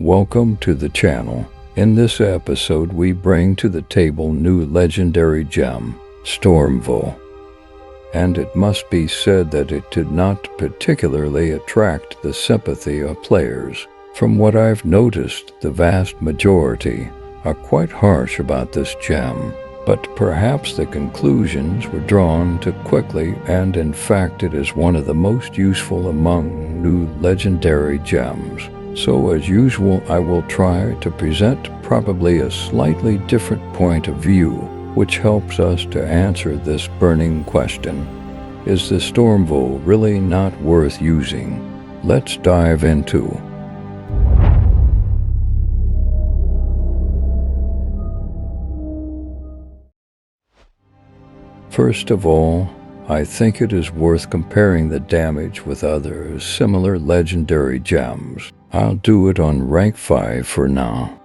welcome to the channel. In this episode we bring to the table new legendary gem, Stormvault. And it must be said that it did not particularly attract the sympathy of players. From what I've noticed, the vast majority are quite harsh about this gem, but perhaps the conclusions were drawn too quickly, and in fact it is one of the most useful among new legendary gems. So as usual, I will try to present probably a slightly different point of view, which helps us to answer this burning question. Is the Stormvault really not worth using? Let's dive into. First of all, I think it is worth comparing the damage with other similar legendary gems. I'll do it on rank 5 for now.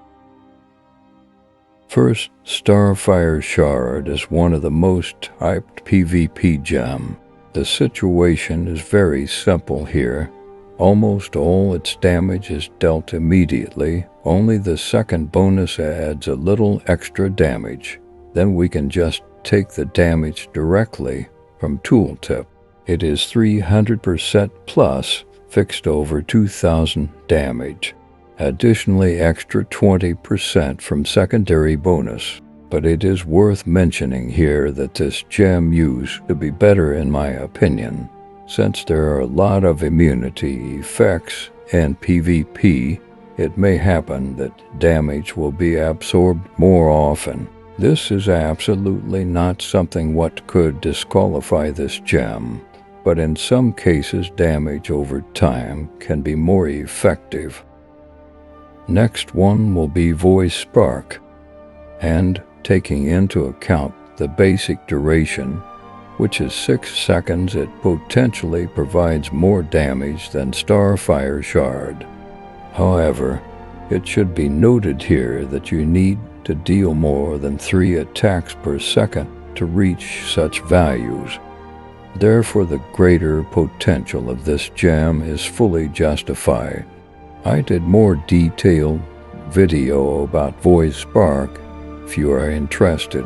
First, Starfire Shard is one of the most hyped PvP gem. The situation is very simple here. Almost all its damage is dealt immediately, only the second bonus adds a little extra damage. Then we can just take the damage directly from tooltip. It is 300% plus, fixed over 2000 damage. Additionally, extra 20% from secondary bonus. But it is worth mentioning here that this gem used to be better in my opinion, since there are a lot of immunity effects in PvP. It may happen that damage will be absorbed more often. This is absolutely not something what could disqualify this gem, but in some cases damage over time can be more effective. Next one will be Voice Spark, and taking into account the basic duration, which is 6 seconds, it potentially provides more damage than Starfire Shard. However, it should be noted here that you need to deal more than 3 attacks per second to reach such values. Therefore, the greater potential of this gem is fully justified. I did more detailed video about Voice Spark if you are interested.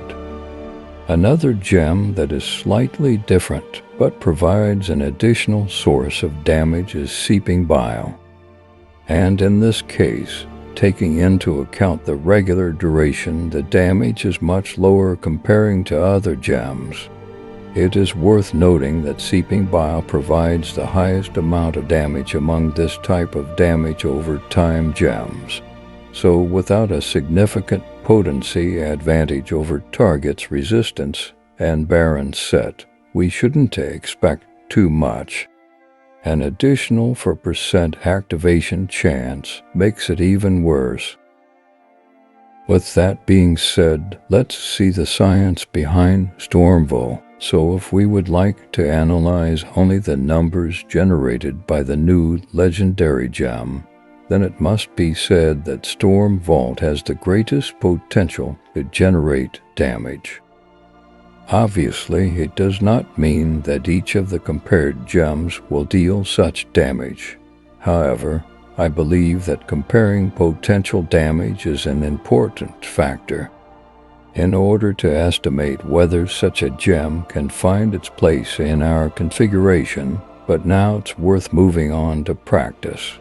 Another gem that is slightly different but provides an additional source of damage is Seeping Bile. And in this case, taking into account the regular duration, the damage is much lower comparing to other gems. It is worth noting that Seeping Bile provides the highest amount of damage among this type of damage over time gems. So without a significant potency advantage over target's resistance and Baron set, we shouldn't expect too much. An additional 4% activation chance makes it even worse. With that being said, let's see the science behind Stormvault. So if we would like to analyze only the numbers generated by the new legendary gem, then it must be said that Stormvault has the greatest potential to generate damage. Obviously, it does not mean that each of the compared gems will deal such damage. However, I believe that comparing potential damage is an important factor in order to estimate whether such a gem can find its place in our configuration, but now it's worth moving on to practice.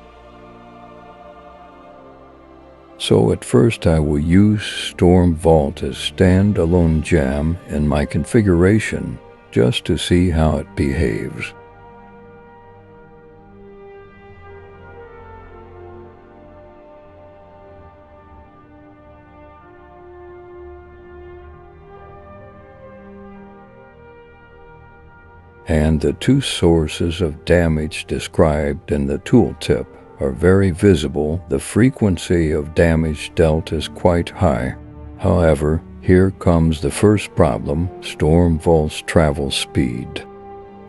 So at first I will use Stormvault as standalone gem in my configuration just to see how it behaves. And the 2 sources of damage described in the tooltip are very visible. The frequency of damage dealt is quite high. However, here comes the first problem: Stormvault's travel speed.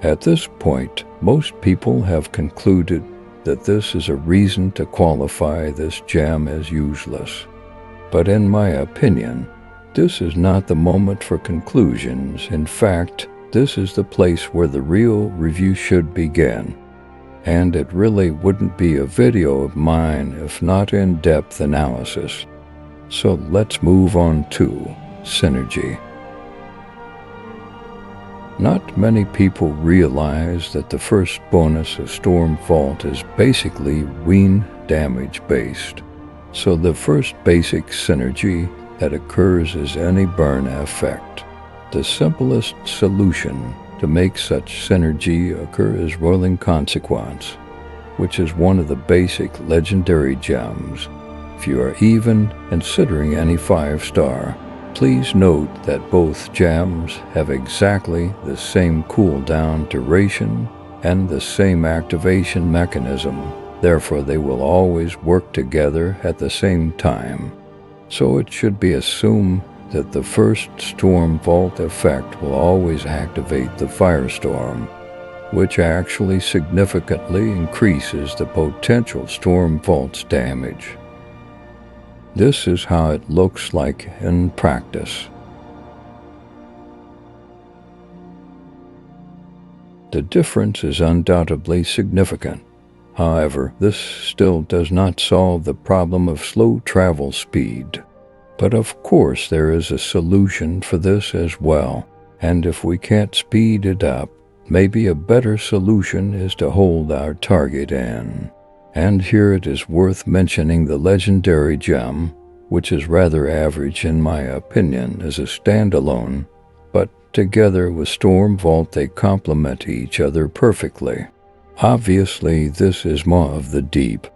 At this point, most people have concluded that this is a reason to qualify this gem as useless. But in my opinion, this is not the moment for conclusions. In fact, this is the place where the real review should begin. and it really wouldn't be a video of mine if not in-depth analysis. So let's move on to Synergy. Not many people realize that the first bonus of Stormvault is basically ween damage based. So the first basic synergy that occurs is any burn effect. The simplest solution to make such synergy occur is Rolling Consequence, which is one of the basic legendary gems. If you are even considering any 5-star, please note that both gems have exactly the same cooldown duration and the same activation mechanism. Therefore, they will always work together at the same time. So it should be assumed that the first Stormvault effect will always activate the Firestorm, which actually significantly increases the potential Stormvault's damage. This is how it looks like in practice. The difference is undoubtedly significant. However, this still does not solve the problem of slow travel speed. But of course there is a solution for this as well, and if we can't speed it up, maybe a better solution is to hold our target in. And here it is worth mentioning the legendary gem, which is rather average in my opinion as a standalone, but together with Stormvault they complement each other perfectly. Obviously this is Maw of the Deep,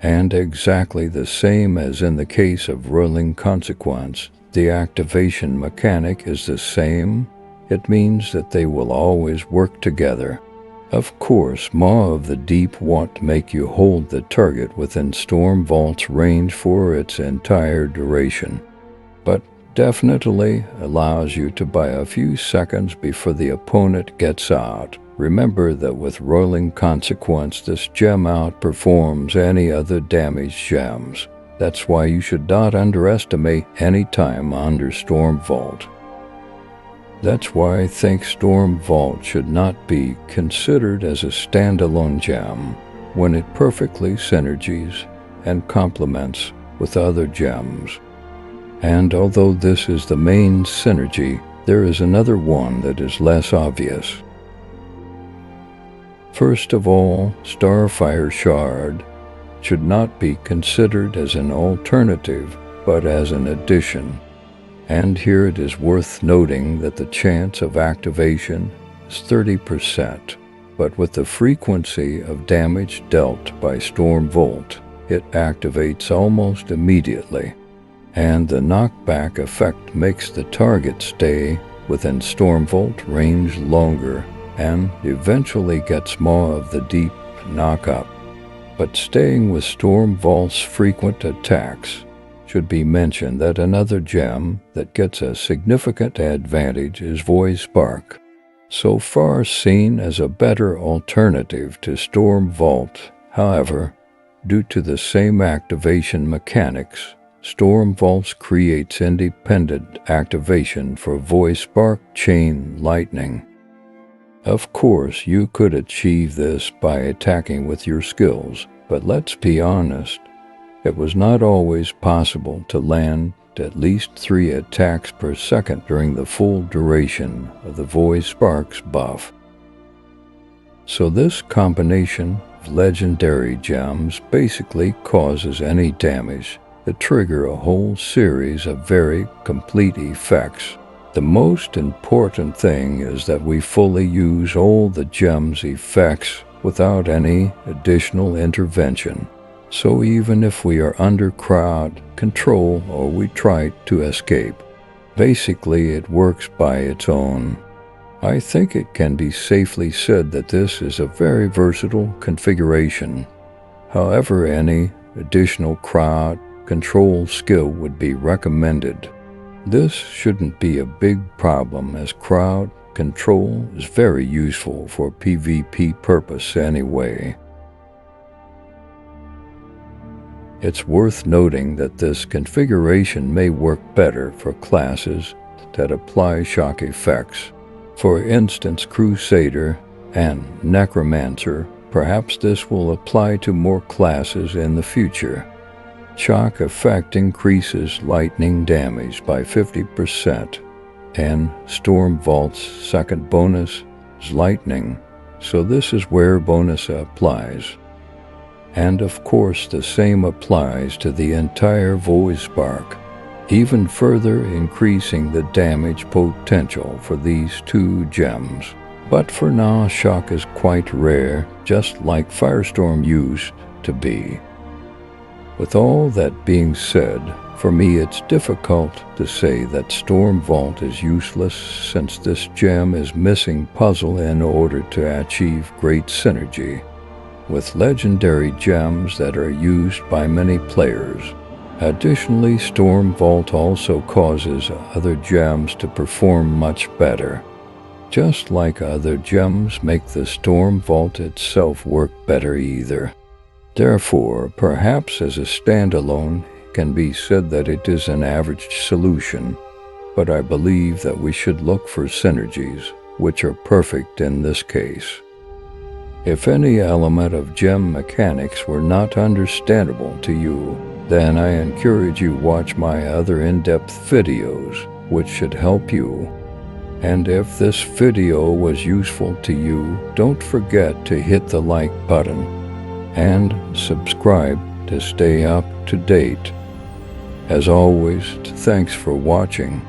and exactly the same as in the case of Rolling Consequence, the activation mechanic is the same. It means that they will always work together. Of course, Maw of the Deep won't make you hold the target within Stormvault's range for its entire duration, but definitely allows you to buy a few seconds before the opponent gets out. Remember that with Rolling Consequence, this gem outperforms any other damaged gems. That's why you should not underestimate any time under Stormvault. That's why I think Stormvault should not be considered as a standalone gem when it perfectly synergies and complements with other gems. And although this is the main synergy, there is another one that is less obvious. First of all, Starfire Shard should not be considered as an alternative, but as an addition. And here it is worth noting that the chance of activation is 30%, but with the frequency of damage dealt by Stormvault, it activates almost immediately, and the knockback effect makes the target stay within Stormvault range longer and eventually gets Maw of the Deep knock-up. But staying with Stormvault's frequent attacks, should be mentioned that another gem that gets a significant advantage is Void Spark, so far seen as a better alternative to Stormvault. However, due to the same activation mechanics, Stormvault creates independent activation for Void Spark Chain Lightning. Of course, you could achieve this by attacking with your skills, but let's be honest, it was not always possible to land at least 3 attacks per second during the full duration of the Void Sparks buff. So this combination of legendary gems basically causes any damage that trigger a whole series of very complete effects. The most important thing is that we fully use all the gem's effects without any additional intervention. So even if we are under crowd control or we try to escape, basically it works by its own. I think it can be safely said that this is a very versatile configuration. However, any additional crowd control skill would be recommended. This shouldn't be a big problem as crowd control is very useful for PvP purpose anyway. It's worth noting that this configuration may work better for classes that apply shock effects. For instance, Crusader and Necromancer Perhaps this will apply to more classes in the future. Shock effect increases lightning damage by 50%, and Stormvault's second bonus is lightning, so this is where bonus applies. And of course the same applies to the entire Void Spark, even further increasing the damage potential for these two gems. But for now, shock is quite rare, just like Firestorm used to be. With all that being said, for me it's difficult to say that Stormvault is useless since this gem is missing puzzle in order to achieve great synergy with legendary gems that are used by many players. Additionally, Stormvault also causes other gems to perform much better, just like other gems make the Stormvault itself work better either. Therefore, perhaps as a standalone, it can be said that it is an average solution, but I believe that we should look for synergies, which are perfect in this case. If any element of gem mechanics were not understandable to you, then I encourage you watch my other in-depth videos, which should help you. And if this video was useful to you, don't forget to hit the like button and subscribe to stay up to date. As always, thanks for watching.